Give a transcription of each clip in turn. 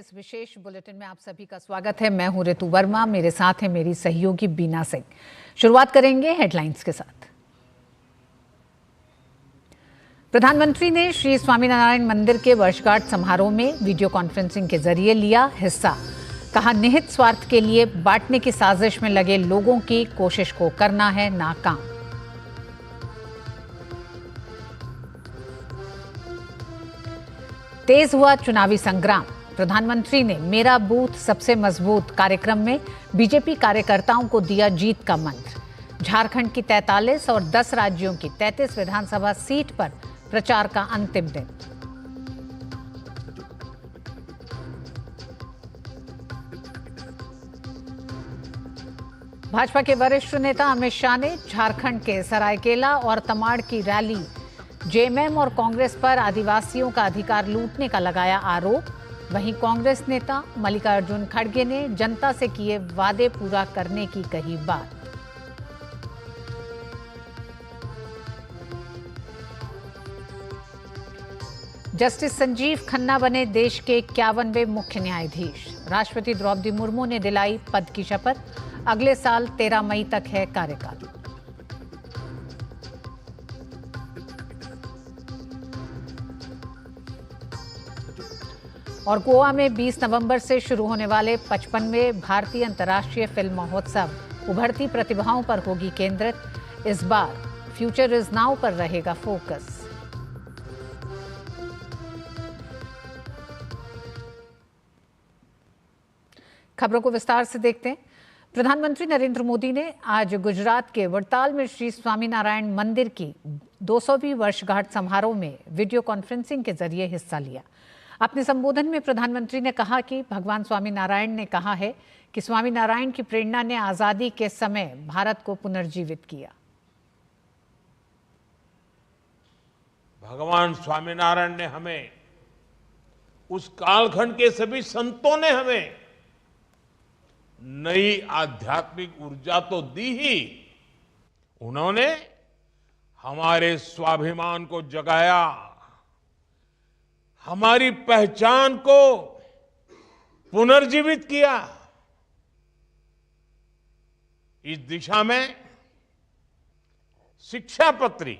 इस विशेष बुलेटिन में आप सभी का स्वागत है। मैं हूं ऋतु वर्मा, मेरे साथ है मेरी सहयोगी बीना सिंह। शुरुआत करेंगे हेडलाइंस के साथ। प्रधानमंत्री ने श्री स्वामीनारायण मंदिर के वर्षगांठ समारोह में वीडियो कॉन्फ्रेंसिंग के जरिए लिया हिस्सा। कहा, निहित स्वार्थ के लिए बांटने की साजिश में लगे लोगों की कोशिश को करना है नाकाम। तेज हुआ चुनावी संग्राम। प्रधानमंत्री ने मेरा बूथ सबसे मजबूत कार्यक्रम में बीजेपी कार्यकर्ताओं को दिया जीत का मंत्र। झारखंड की 43 और 10 राज्यों की 33 विधानसभा सीट पर प्रचार का अंतिम दिन। भाजपा के वरिष्ठ नेता अमित शाह ने झारखंड के सरायकेला और तमाड़ की रैली। जेएमएम और कांग्रेस पर आदिवासियों का अधिकार लूटने का लगाया आरोप। वहीं कांग्रेस नेता मल्लिकार्जुन खड़गे ने जनता से किए वादे पूरा करने की कही बात। जस्टिस संजीव खन्ना बने देश के 51वें मुख्य न्यायाधीश। राष्ट्रपति द्रौपदी मुर्मू ने दिलाई पद की शपथ। अगले साल 13 मई तक है कार्यकाल। और गोवा में 20 नवंबर से शुरू होने वाले 55वें भारतीय अंतर्राष्ट्रीय फिल्म महोत्सव उभरती प्रतिभाओं पर होगी केंद्रित। इस बार फ्यूचर इज नाउ पर रहेगा फोकस। खबरों को विस्तार से देखते हैं। प्रधानमंत्री नरेंद्र मोदी ने आज गुजरात के वड़ताल में श्री स्वामीनारायण मंदिर की 200वीं वर्षगांठ समारोह में वीडियो कॉन्फ्रेंसिंग के जरिए हिस्सा लिया। अपने संबोधन में प्रधानमंत्री ने कहा कि भगवान स्वामीनारायण ने कहा है कि स्वामीनारायण की प्रेरणा ने आजादी के समय भारत को पुनर्जीवित किया। भगवान स्वामीनारायण ने हमें, उस कालखंड के सभी संतों ने हमें नई आध्यात्मिक ऊर्जा तो दी ही, उन्होंने हमारे स्वाभिमान को जगाया, हमारी पहचान को पुनर्जीवित किया। इस दिशा में शिक्षापत्री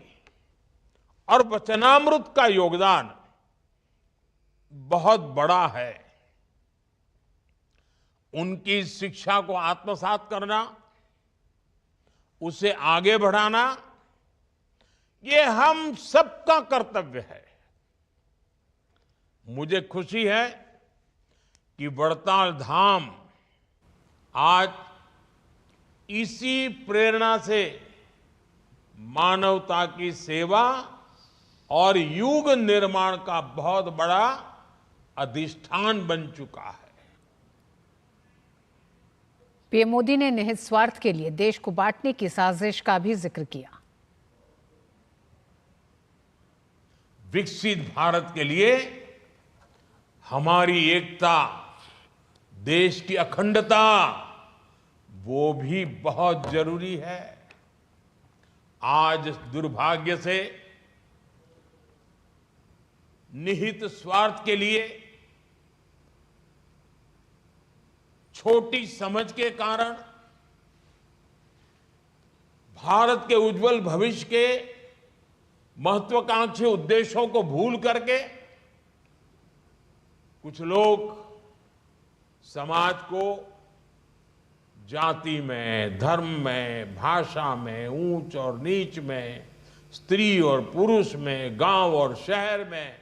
और वचनामृत का योगदान बहुत बड़ा है। उनकी शिक्षा को आत्मसात करना, उसे आगे बढ़ाना, ये हम सबका कर्तव्य है। मुझे खुशी है कि वड़ताल धाम आज इसी प्रेरणा से मानवता की सेवा और युग निर्माण का बहुत बड़ा अधिष्ठान बन चुका है। पीएम मोदी ने निहित स्वार्थ के लिए देश को बांटने की साजिश का भी जिक्र किया। विकसित भारत के लिए हमारी एकता, देश की अखंडता, वो भी बहुत जरूरी है। आज दुर्भाग्य से निहित स्वार्थ के लिए, छोटी समझ के कारण भारत के उज्जवल भविष्य के महत्वाकांक्षी उद्देश्यों को भूल करके कुछ लोग समाज को जाति में, धर्म में, भाषा में, ऊंच और नीच में, स्त्री और पुरुष में, गांव और शहर में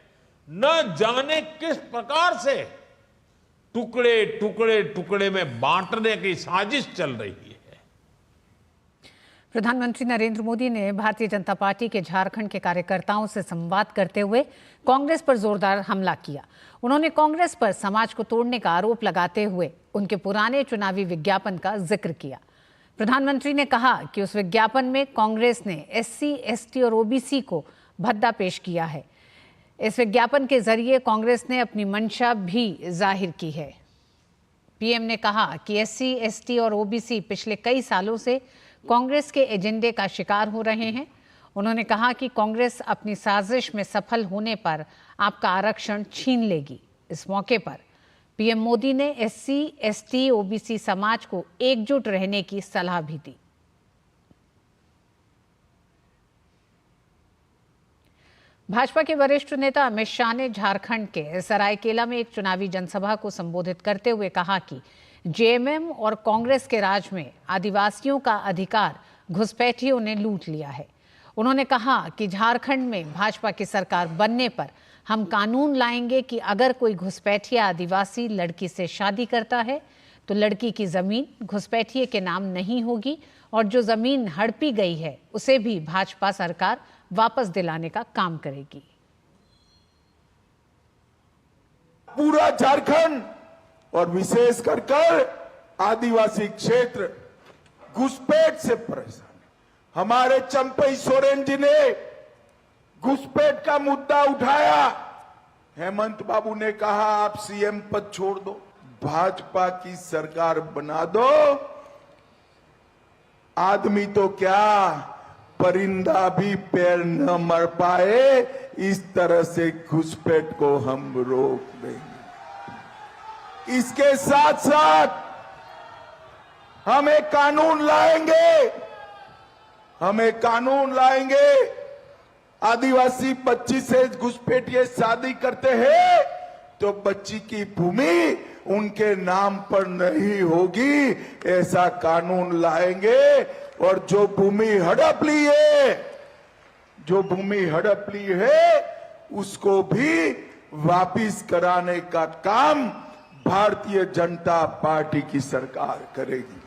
न जाने किस प्रकार से टुकड़े टुकड़े टुकड़े में बांटने की साजिश चल रही है। प्रधानमंत्री नरेंद्र मोदी ने भारतीय जनता पार्टी के झारखंड के कार्यकर्ताओं से संवाद करते हुए कांग्रेस पर जोरदार हमला किया। उन्होंने कांग्रेस पर समाज को तोड़ने का आरोप लगाते हुए उनके पुराने चुनावी विज्ञापन का जिक्र किया। प्रधानमंत्री ने कहा कि उस विज्ञापन में कांग्रेस ने एससी, एसटी और ओबीसी को भद्दा पेश किया है। इस विज्ञापन के जरिए कांग्रेस ने अपनी मंशा भी जाहिर की है। पीएम ने कहा कि एससी, एसटी और ओबीसी पिछले कई सालों से कांग्रेस के एजेंडे का शिकार हो रहे हैं। उन्होंने कहा कि कांग्रेस अपनी साजिश में सफल होने पर आपका आरक्षण छीन लेगी। इस मौके पर पीएम मोदी ने एससी, एसटी, ओबीसी समाज को एकजुट रहने की सलाह भी दी। भाजपा के वरिष्ठ नेता अमित शाह ने झारखंड के सरायकेला में एक चुनावी जनसभा को संबोधित करते हुए कहा कि जेएमएम और कांग्रेस के राज में आदिवासियों का अधिकार घुसपैठियों ने लूट लिया है। उन्होंने कहा कि झारखंड में भाजपा की सरकार बनने पर हम कानून लाएंगे कि अगर कोई घुसपैठिया आदिवासी लड़की से शादी करता है तो लड़की की जमीन घुसपैठिए के नाम नहीं होगी और जो जमीन हड़पी गई है उसे भी भाजपा सरकार वापस दिलाने का काम करेगी। पूरा झारखंड और विशेष कर आदिवासी क्षेत्र घुसपैठ से परेशान है। हमारे चंपई सोरेन जी ने घुसपैठ का मुद्दा उठाया। हेमंत बाबू ने कहा आप सीएम पद छोड़ दो, भाजपा की सरकार बना दो। आदमी तो क्या, परिंदा भी पैर न मर पाए, इस तरह से घुसपैठ को हम रोक देंगे। इसके साथ साथ हम एक कानून लाएंगे। आदिवासी बच्ची से घुसपैठिए शादी करते हैं तो बच्ची की भूमि उनके नाम पर नहीं होगी, ऐसा कानून लाएंगे। और जो भूमि हड़प ली है उसको भी वापिस कराने का काम भारतीय जनता पार्टी की सरकार करेगी।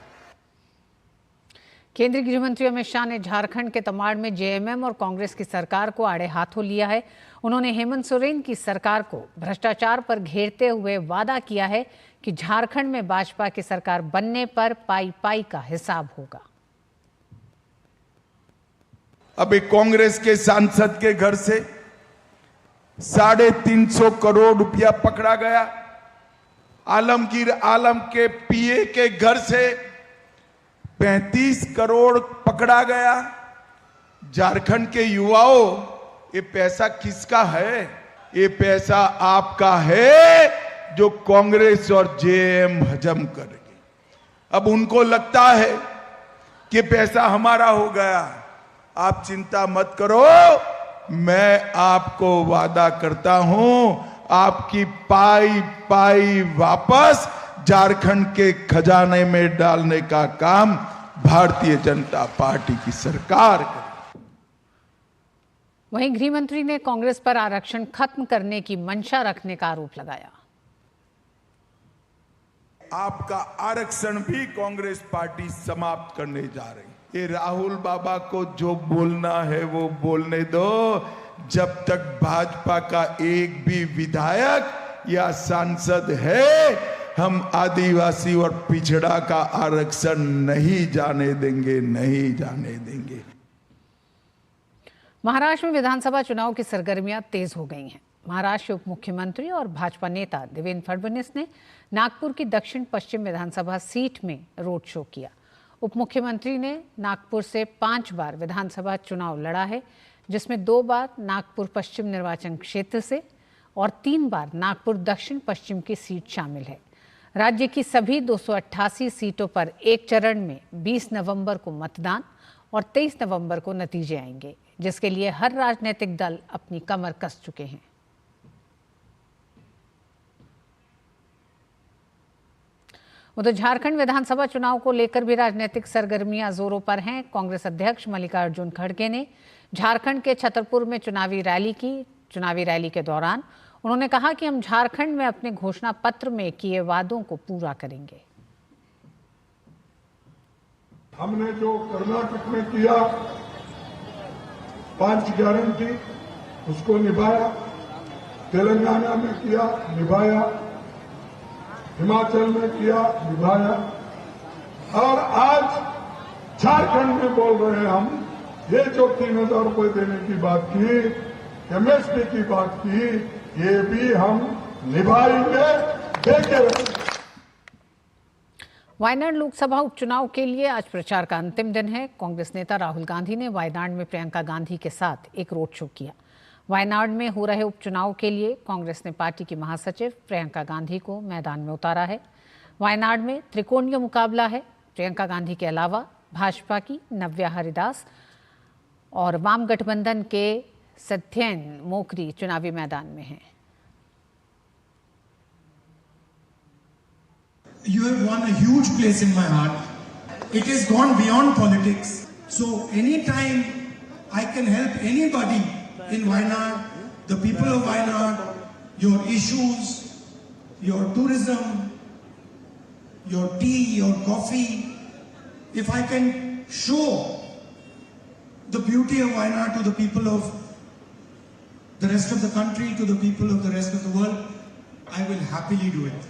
केंद्रीय गृह मंत्री अमित शाह ने झारखंड के तमाड़ में जेएमएम और कांग्रेस की सरकार को आड़े हाथों लिया है। उन्होंने हेमंत सोरेन की सरकार को भ्रष्टाचार पर घेरते हुए वादा किया है कि झारखंड में भाजपा की सरकार बनने पर पाई पाई का हिसाब होगा। अभी कांग्रेस के सांसद के घर से 350 करोड़ रुपया पकड़ा गया। आलमगीर आलम के पीए के घर से 35 करोड़ पकड़ा गया। झारखंड के युवाओं, ये पैसा किसका है? ये पैसा आपका है जो कांग्रेस और जेएम हजम करेगी। अब उनको लगता है कि पैसा हमारा हो गया। आप चिंता मत करो, मैं आपको वादा करता हूं आपकी पाई पाई वापस झारखंड के खजाने में डालने का काम भारतीय जनता पार्टी की सरकार करेगी। वहीं गृह मंत्री ने कांग्रेस पर आरक्षण खत्म करने की मंशा रखने का आरोप लगाया। आपका आरक्षण भी कांग्रेस पार्टी समाप्त करने जा रही है। ये राहुल बाबा को जो बोलना है वो बोलने दो। जब तक भाजपा का एक भी विधायक या सांसद है, हम आदिवासी और पिछड़ा का आरक्षण नहीं जाने देंगे। महाराष्ट्र में विधानसभा चुनाव की सरगर्मियां तेज हो गई हैं। महाराष्ट्र उप मुख्यमंत्री और भाजपा नेता देवेंद्र फडणवीस ने नागपुर की दक्षिण पश्चिम विधानसभा सीट में रोड शो किया। उप मुख्यमंत्री ने नागपुर से 5 बार विधानसभा चुनाव लड़ा है, जिसमें 2 बार नागपुर पश्चिम निर्वाचन क्षेत्र से और 3 बार नागपुर दक्षिण पश्चिम की सीट शामिल है। राज्य की सभी 288 सीटों पर एक चरण में 20 नवंबर को मतदान और 23 नवंबर को नतीजे आएंगे, जिसके लिए हर राजनीतिक दल अपनी कमर कस चुके हैं। उधर झारखंड विधानसभा चुनाव को लेकर भी राजनीतिक सरगर्मियां जोरों पर हैं। कांग्रेस अध्यक्ष मल्लिकार्जुन खड़गे ने झारखंड के छतरपुर में चुनावी रैली की। चुनावी रैली के दौरान उन्होंने कहा कि हम झारखंड में अपने घोषणा पत्र में किए वादों को पूरा करेंगे। हमने जो कर्नाटक में किया 5 गारंटी, उसको निभाया। तेलंगाना में किया, निभाया। हिमाचल में किया, निभाया। और आज झारखंड में बोल रहे हैं हम, ये जो 3000 रुपए देने की बात की, एमएसपी की बात की, ये भी हम निभाएंगे, देखे रहेंगे। वायनाड लोकसभा उपचुनाव के लिए आज प्रचार का अंतिम दिन है। कांग्रेस नेता राहुल गांधी ने वायनाड में प्रियंका गांधी के साथ एक रोड शो किया। वायनाड में हो रहे उपचुनाव के लिए कांग्रेस ने पार्टी की महासचिव प्रियंका गांधी को मैदान में उतारा है। वायनाड में त्रिकोणीय मुकाबला है। प्रियंका गांधी के अलावा भाजपा की नव्या हरिदास और वाम गठबंधन के सत्येन मोकरी चुनावी मैदान में हैं। You have won a huge place in my heart. It has gone beyond politics. So anytime I can help anybody in Wayanad, the people of Wayanad, your issues, your tourism, your tea, your coffee, if I can show the beauty of Wayanad to the people of the rest of the country, to the people of the rest of the world, I will happily do it.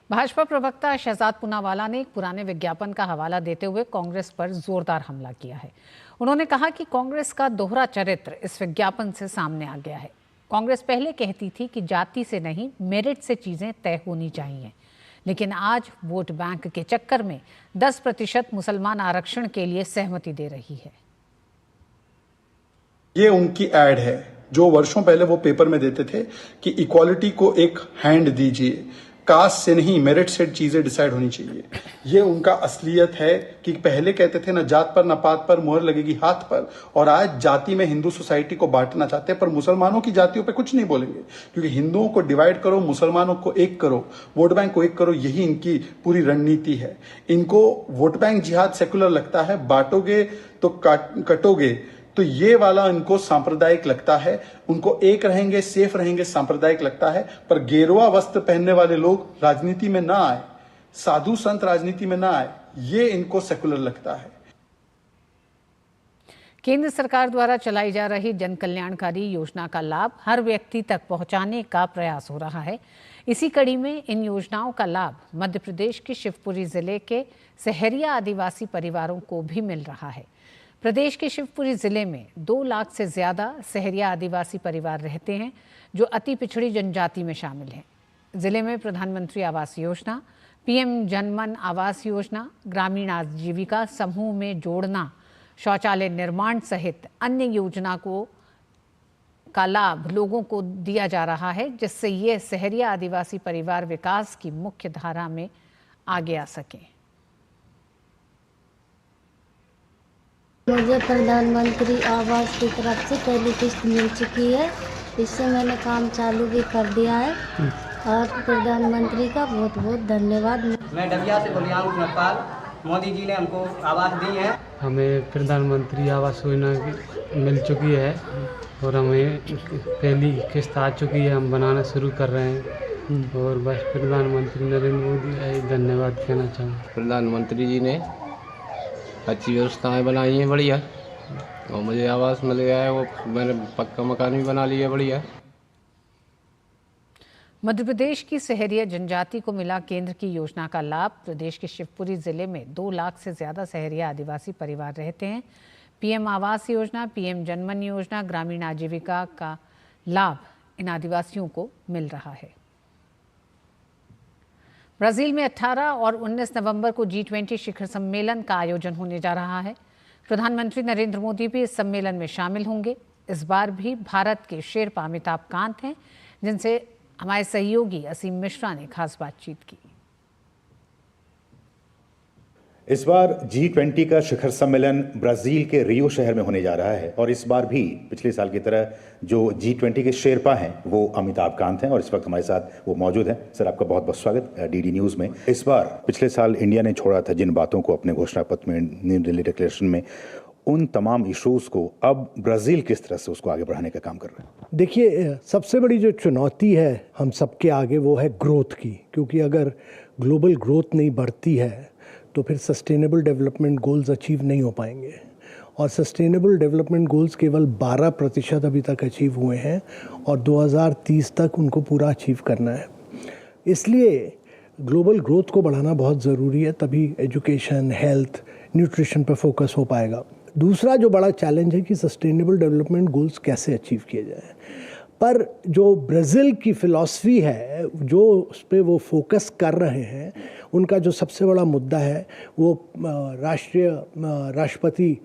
Bhajpa प्रवक्ता शहजाद पूनावाला ने एक पुराने विज्ञापन का हवाला देते हुए कांग्रेस पर जोरदार हमला किया है। उन्होंने कहा कि कांग्रेस का दोहरा चरित्र इस विज्ञापन से सामने आ गया है। कांग्रेस पहले कहती थी कि जाति से नहीं, मेरिट से चीजें तय होनी चाहिए, लेकिन आज वोट बैंक के चक्कर में 10% मुसलमान आरक्षण के लिए सहमति दे रही है। ये उनकी एड है जो वर्षों पहले वो पेपर में देते थे कि इक्वालिटी को एक हैंड दीजिए, कास्ट से नहीं मेरिट से चीजें डिसाइड होनी चाहिए। ये उनका असलियत है कि पहले कहते थे ना जात पर ना पात पर मोहर लगेगी हाथ पर, और आज जाति में हिंदू सोसाइटी को बांटना चाहते हैं, पर मुसलमानों की जातियों पे कुछ नहीं बोलेंगे, क्योंकि हिंदुओं को डिवाइड करो, मुसलमानों को एक करो, वोट बैंक को एक करो, यही इनकी पूरी रणनीति है। इनको वोट बैंक जिहाद सेकुलर लगता है, बांटोगे तो कटोगे, तो ये वाला इनको सांप्रदायिक लगता है। उनको एक रहेंगे, सेफ रहेंगे, सांप्रदायिक लगता है। पर गेरुआ वस्त्र पहनने वाले लोग राजनीति में ना आए, साधु संत राजनीति में ना आए, ये इनको सेकुलर लगता है। केंद्र सरकार द्वारा चलाई जा रही जन कल्याणकारी योजना का लाभ हर व्यक्ति तक पहुंचाने का प्रयास हो रहा है। इसी कड़ी में इन योजनाओं का लाभ मध्य प्रदेश के शिवपुरी जिले के सहरिया आदिवासी परिवारों को भी मिल रहा है। प्रदेश के शिवपुरी जिले में 2 लाख से ज्यादा सहरिया आदिवासी परिवार रहते हैं, जो अति पिछड़ी जनजाति में शामिल हैं। जिले में प्रधानमंत्री आवास योजना, पीएम जनमन आवास योजना, ग्रामीण आजीविका समूह में जोड़ना, शौचालय निर्माण सहित अन्य योजना का लाभ लोगों को दिया जा रहा है, जिससे ये सहरिया आदिवासी परिवार विकास की मुख्य धारा में आगे आ सकें। मुझे प्रधानमंत्री आवास की तरफ से पहली किस्त मिल चुकी है। इससे मैंने काम चालू भी कर दिया है और प्रधानमंत्री का बहुत बहुत धन्यवाद। मैं डबिया से बलियान नेपाल। मोदी जी ने हमको आवास दी है। हमें प्रधानमंत्री आवास योजना मिल चुकी है और हमें पहली किस्त आ चुकी है। हम बनाना शुरू कर रहे हैं और बस प्रधानमंत्री नरेंद्र मोदी धन्यवाद कहना चाहूँगा। प्रधानमंत्री जी ने अच्छी व्यवस्थाएं बनाई हैं बढ़िया, और मुझे आवास मिल गया है, वो मैंने पक्का मकान भी बना लिया बढ़िया। मध्य प्रदेश की सहरिया जनजाति को मिला केंद्र की योजना का लाभ। प्रदेश के शिवपुरी जिले में 2 लाख से ज्यादा सहरिया आदिवासी परिवार रहते हैं। पीएम आवास योजना, पीएम जनमन योजना, ग्रामीण आजीविका का लाभ इन आदिवासियों को मिल रहा है। ब्राजील में 18 और 19 नवंबर को G20 शिखर सम्मेलन का आयोजन होने जा रहा है। प्रधानमंत्री नरेंद्र मोदी भी इस सम्मेलन में शामिल होंगे। इस बार भी भारत के शेरपा अमिताभ कांत हैं, जिनसे हमारे सहयोगी असीम मिश्रा ने खास बातचीत की। इस बार G20 का शिखर सम्मेलन ब्राजील के रियो शहर में होने जा रहा है, और इस बार भी पिछले साल की तरह जो G20 के शेरपा हैं वो अमिताभ कांत हैं, और इस वक्त हमारे साथ वो मौजूद हैं। सर, आपका बहुत बहुत स्वागत डीडी न्यूज़ में। इस बार पिछले साल इंडिया ने छोड़ा था जिन बातों को अपने घोषणा पत्र में, न्यू दिल्ली डिक्लेरेशन में, उन तमाम इशूज़ को अब ब्राज़ील किस तरह से उसको आगे बढ़ाने का काम कर रहे हैं? देखिए, सबसे बड़ी जो चुनौती है हम सबके आगे वो है ग्रोथ की, क्योंकि अगर ग्लोबल ग्रोथ नहीं बढ़ती है तो फिर सस्टेनेबल डेवलपमेंट गोल्स अचीव नहीं हो पाएंगे, और सस्टेनेबल डेवलपमेंट गोल्स केवल 12% अभी तक अचीव हुए हैं, और 2030 तक उनको पूरा अचीव करना है। इसलिए ग्लोबल ग्रोथ को बढ़ाना बहुत ज़रूरी है, तभी एजुकेशन, हेल्थ, न्यूट्रिशन पर फोकस हो पाएगा। दूसरा जो बड़ा चैलेंज है कि सस्टेनेबल डेवलपमेंट गोल्स कैसे अचीव किए जाए। पर जो ब्राज़ील की फ़िलॉसफी है, जो उस पर वो फोकस कर रहे हैं, उनका जो सबसे बड़ा मुद्दा है वो राष्ट्रपति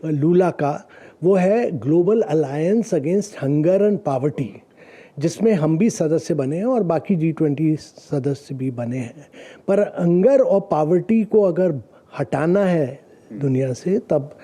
लूला का, वो है global alliance against hunger and poverty, जिसमें हम भी सदस्य बने हैं और बाकी G20 सदस्य भी बने हैं। पर हंगर और पॉवर्टी को अगर हटाना है दुनिया से, तब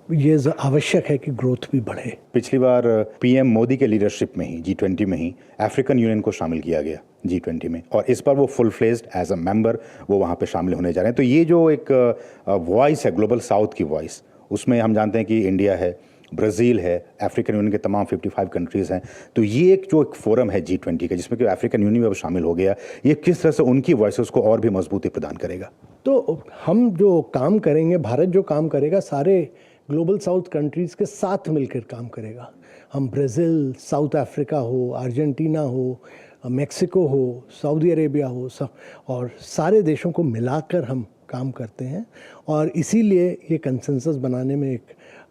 ये आवश्यक है कि ग्रोथ भी बढ़े। पिछली बार पीएम मोदी के लीडरशिप में ही G20 में ही अफ्रीकन यूनियन को शामिल किया गया G20 में, और इस बार वो full fledged as a member वो वहाँ पे शामिल होने जा रहे हैं। तो ये जो एक वॉइस है ग्लोबल साउथ की वॉइस, उसमें हम जानते हैं कि इंडिया है, ब्राज़ील है, अफ्रीकन यूनियन के तमाम 55 कंट्रीज़ हैं। तो ये एक जो एक फोरम है G20 का, जिसमें कि अफ्रीकन यूनियन भी अब शामिल हो गया, ये किस तरह से उनकी वॉइसेस को और भी मजबूती प्रदान करेगा? तो हम जो काम करेंगे, भारत जो काम करेगा, सारे ग्लोबल साउथ कंट्रीज़ के साथ मिलकर काम करेगा। हम ब्राज़ील, साउथ अफ्रीका हो, अर्जेंटीना हो, मेक्सिको हो, सऊदी अरेबिया हो, सब, और सारे देशों को मिलाकर हम काम करते हैं। और इसीलिए ये कंसेंसस बनाने में एक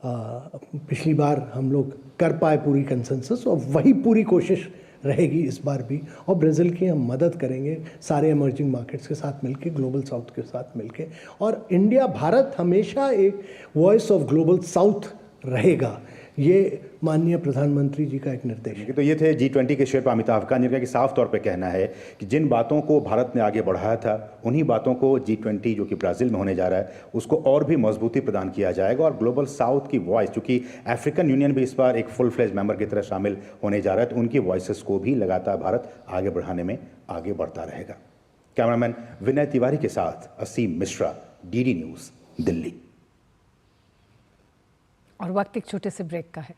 पिछली बार हम लोग कर पाए पूरी कंसेंसस, और वही पूरी कोशिश रहेगी इस बार भी। और ब्राज़ील की हम मदद करेंगे सारे इमर्जिंग मार्केट्स के साथ मिलके, ग्लोबल साउथ के साथ मिलके। और इंडिया, भारत हमेशा एक वॉइस ऑफ ग्लोबल साउथ रहेगा, ये माननीय प्रधानमंत्री जी का एक निर्देश है। तो ये थे G20 के शेरपा अमिताभ कांत, जिनका कि साफ तौर पे कहना है कि जिन बातों को भारत ने आगे बढ़ाया था, उन्हीं बातों को G20 जो कि ब्राज़ील में होने जा रहा है, उसको और भी मजबूती प्रदान किया जाएगा। और ग्लोबल साउथ की वॉइस, चूँकि अफ्रीकन यूनियन भी इस बार एक फुल फ्लेज मेंबर की तरह शामिल होने जा रहा है, तो उनकी वॉइसेस को भी लगातार भारत आगे बढ़ाने में आगे बढ़ता रहेगा। कैमरामैन विनय तिवारी के साथ असीम मिश्रा, DD न्यूज़, दिल्ली। और वक्त एक छोटे से ब्रेक का है।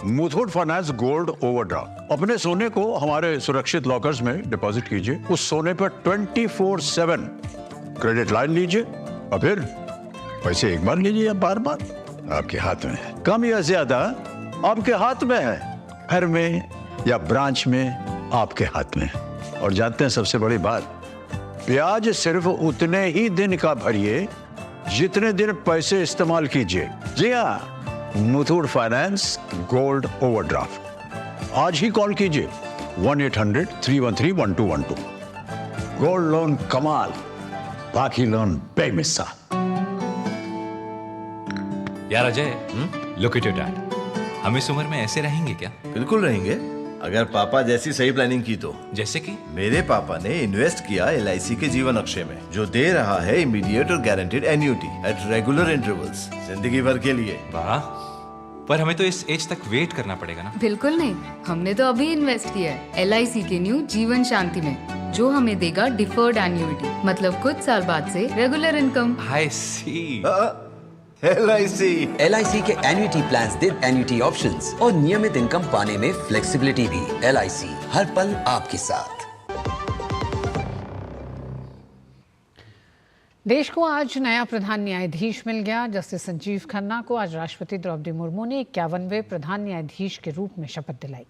मुथूट फाइनेंस गोल्ड ओवरड्राफ्ट, अपने सोने को हमारे सुरक्षित लॉकर्स में डिपॉजिट कीजिए, उस सोने पर 24/7 क्रेडिट लाइन लीजिए, और फिर पैसे एक बार लीजिए या बार बार, आपके हाथ में है। कम या ज्यादा आपके हाथ में है, घर में या ब्रांच में आपके हाथ में है। और जानते हैं सबसे बड़ी बात, ब्याज सिर्फ उतने ही दिन का भरिए जितने दिन पैसे इस्तेमाल कीजिए। जी हाँ, मुथूट फाइनेंस गोल्ड ओवरड्राफ्ट, आज ही कॉल कीजिए 1-800-313-1212। गोल्ड लोन कमाल, बाकी लोन बेमिसाल। यार Ajay, look at your dad, हम इस उम्र में ऐसे रहेंगे क्या? बिल्कुल रहेंगे, अगर पापा जैसी सही प्लानिंग की तो। जैसे कि मेरे पापा ने इन्वेस्ट किया LIC के जीवन अक्षय में, जो दे रहा है इमीडिएट और guaranteed annuity at regular intervals, जिंदगी भर के लिए। वाह, पर हमें तो इस एज तक वेट करना पड़ेगा ना? बिल्कुल नहीं, हमने तो अभी इन्वेस्ट किया है LIC के न्यू जीवन शांति में, जो हमें देगा डिफर्ड एन्युटी, मतलब कुछ साल बाद से रेगुलर इनकम। आई सी। LIC के एन्युटी प्लान्स दे एन्युटी ऑप्शंस और नियमित इनकम पाने में फ्लेक्सिबिलिटी भी। LIC, हर पल आपके साथ। देश को आज नया प्रधान न्यायाधीश मिल गया। जस्टिस संजीव खन्ना को आज राष्ट्रपति द्रौपदी मुर्मू ने 51वें प्रधान न्यायाधीश के रूप में शपथ दिलाई।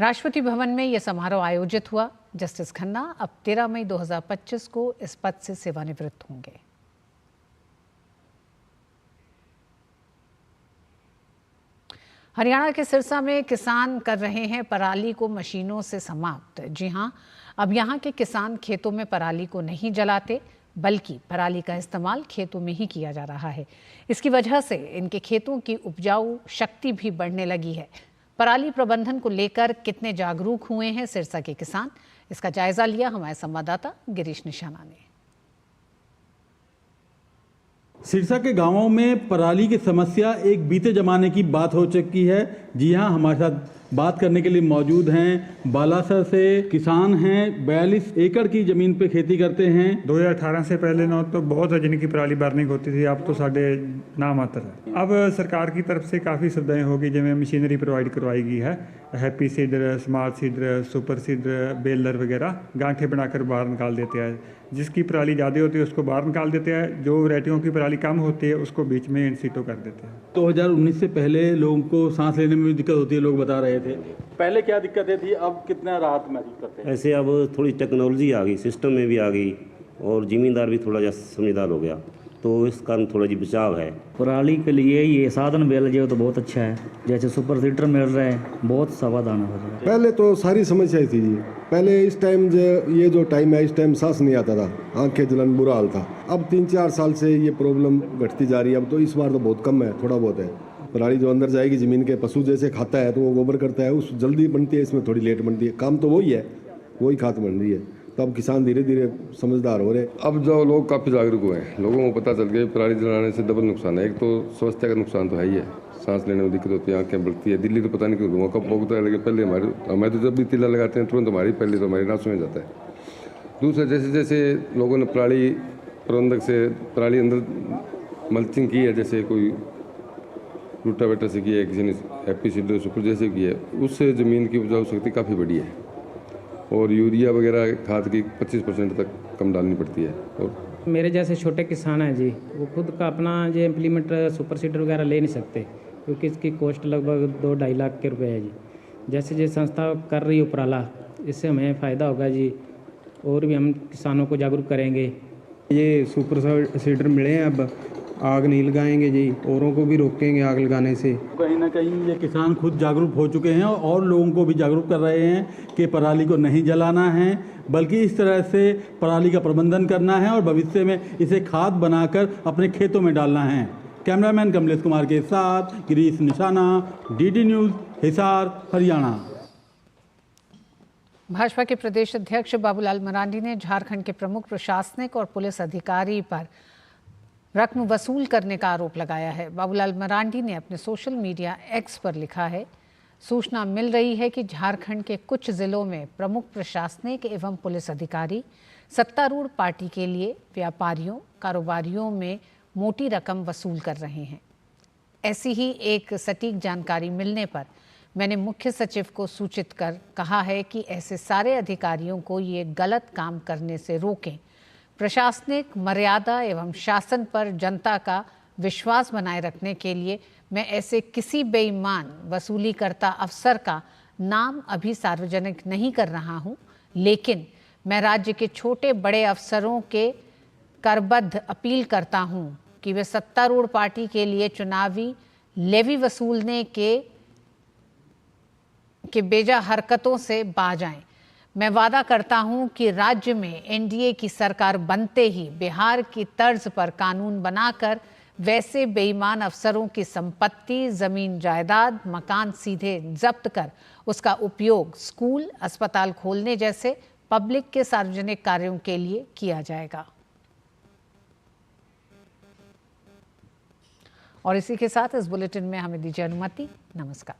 राष्ट्रपति भवन में यह समारोह आयोजित हुआ। जस्टिस खन्ना अब 13 मई 2025 को इस पद से सेवानिवृत्त होंगे। हरियाणा के सिरसा में किसान कर रहे हैं पराली को मशीनों से समाप्त। जी हां, अब यहां के किसान खेतों में पराली को नहीं जलाते, बल्कि पराली का इस्तेमाल खेतों में ही किया जा रहा है। इसकी वजह से इनके खेतों की उपजाऊ शक्ति भी बढ़ने लगी है। पराली प्रबंधन को लेकर कितने जागरूक हुए हैं सिरसा के किसान, इसका जायजा लिया हमारे संवाददाता गिरीश निशाना ने। सिरसा के गांवों में पराली की समस्या एक बीते जमाने की बात हो चुकी है। जी हां, हमारे साथ बात करने के लिए मौजूद हैं बालासर से किसान हैं, 42 एकड़ की जमीन पे खेती करते हैं। 2018 से पहले ना तो बहुत है जिनकी पराली बर्निंग होती थी, अब तो साढ़े नाम आता है। अब सरकार की तरफ से काफ़ी सुविधाएं होगी, जिसमें मशीनरी प्रोवाइड करवाई गई है, happy seeder, smart cedar, super seeder, baler वगैरह गांठें बनाकर बाहर निकाल देते हैं। जिसकी पराली ज़्यादा होती है उसको बाहर निकाल देते हैं, जो वैरायटियों की पराली कम होती है उसको बीच में इन सीटों कर देते हैं। 2019 से पहले लोगों को सांस लेने में भी दिक्कत होती है, लोग बता रहे थे। पहले क्या दिक्कतें थी, अब कितना राहत महसूस करते हैं? ऐसे अब थोड़ी टेक्नोलॉजी आ गई, सिस्टम में भी आ गई, और ज़मींदार भी थोड़ा समझदार हो गया। तो इस कारण थोड़ा जी बचाव है। पराली के लिए ये साधन मिल जाए तो बहुत अच्छा है, जैसे सुपर सीडर मिल रहा है, बहुत समाधान हो जाए। पहले तो सारी समस्याएं थी जी, पहले इस टाइम ये जो टाइम है इस टाइम सांस नहीं आता था, आंखें जलन बुरा हाल था। अब 3-4 साल से ये प्रॉब्लम घटती जा रही है। अब तो इस बार तो बहुत कम है, थोड़ा बहुत है। पराली जो अंदर जाएगी ज़मीन के, पशु जैसे खाता है तो वो गोबर करता है, उस जल्दी बनती है, इसमें थोड़ी लेट बनती है। काम तो वही है, वही खाद बन रही है। तो अब किसान धीरे धीरे समझदार हो रहे। अब जो लोग काफ़ी जागरूक हुए हैं, लोगों को पता चल गया पराली जलाने से डबल नुकसान है। एक तो स्वास्थ्य का नुकसान तो है ही है, सांस लेने में दिक्कत होती है, आंखें बढ़ती है। दिल्ली तो पता नहीं क्यों धुआं कब भोगता है, लेकिन पहले हमें तो जब भी तीला लगाते हैं तुरंत पहले तो हमारी नाश में जाता है। दूसरा, जैसे जैसे लोगों ने पराली प्रबंधक से पराली अंदर मल्चिंग की है, जैसे कोई रूटावेटर से की है, किसी ने हैप्पी सीडर सुपर जैसे की है, उससे ज़मीन की उपजाऊ शक्ति काफ़ी बढ़ी है। और यूरिया वगैरह खाद की 25% तक कम डालनी पड़ती है। और मेरे जैसे छोटे किसान हैं जी, वो खुद का अपना जो इम्प्लीमेंट सुपर सीडर वगैरह ले नहीं सकते, क्योंकि इसकी कॉस्ट लगभग 2-2.5 लाख के रुपए है जी। जैसे जैसे संस्था कर रही है उपराला, इससे हमें फ़ायदा होगा जी, और भी हम किसानों को जागरूक करेंगे। ये सुपर सीडर मिले हैं, अब आग नहीं लगाएंगे जी, औरों को भी रोकेंगे आग लगाने से। कहीं ना कहीं ये किसान खुद जागरूक हो चुके हैं और लोगों को भी जागरूक कर रहे हैं कि पराली को नहीं जलाना है, बल्कि इस तरह से पराली का प्रबंधन करना है और भविष्य में इसे खाद बनाकर अपने खेतों में डालना है। कैमरामैन कमलेश कुमार के साथ गिरीश निशाना, डीडी न्यूज़, हिसार, हरियाणा। भाजपा के प्रदेश अध्यक्ष बाबूलाल मरांडी ने झारखंड के प्रमुख प्रशासनिक और पुलिस अधिकारी पर रकम वसूल करने का आरोप लगाया है। बाबूलाल मरांडी ने अपने सोशल मीडिया एक्स पर लिखा है, सूचना मिल रही है कि झारखंड के कुछ जिलों में प्रमुख प्रशासनिक एवं पुलिस अधिकारी सत्तारूढ़ पार्टी के लिए व्यापारियों कारोबारियों में मोटी रकम वसूल कर रहे हैं। ऐसी ही एक सटीक जानकारी मिलने पर मैंने मुख्य सचिव को सूचित कर कहा है कि ऐसे सारे अधिकारियों को ये गलत काम करने से रोकें। प्रशासनिक मर्यादा एवं शासन पर जनता का विश्वास बनाए रखने के लिए मैं ऐसे किसी बेईमान वसूलीकर्ता अफसर का नाम अभी सार्वजनिक नहीं कर रहा हूं, लेकिन मैं राज्य के छोटे बड़े अफसरों के करबद्ध अपील करता हूं कि वे सत्तारूढ़ पार्टी के लिए चुनावी लेवी वसूलने के बेजा हरकतों से बाज आएं। मैं वादा करता हूं कि राज्य में एनडीए की सरकार बनते ही बिहार की तर्ज पर कानून बनाकर वैसे बेईमान अफसरों की संपत्ति, जमीन जायदाद, मकान सीधे जब्त कर उसका उपयोग स्कूल, अस्पताल खोलने जैसे पब्लिक के सार्वजनिक कार्यों के लिए किया जाएगा। और इसी के साथ इस बुलेटिन में हमें दीजिए अनुमति। नमस्कार।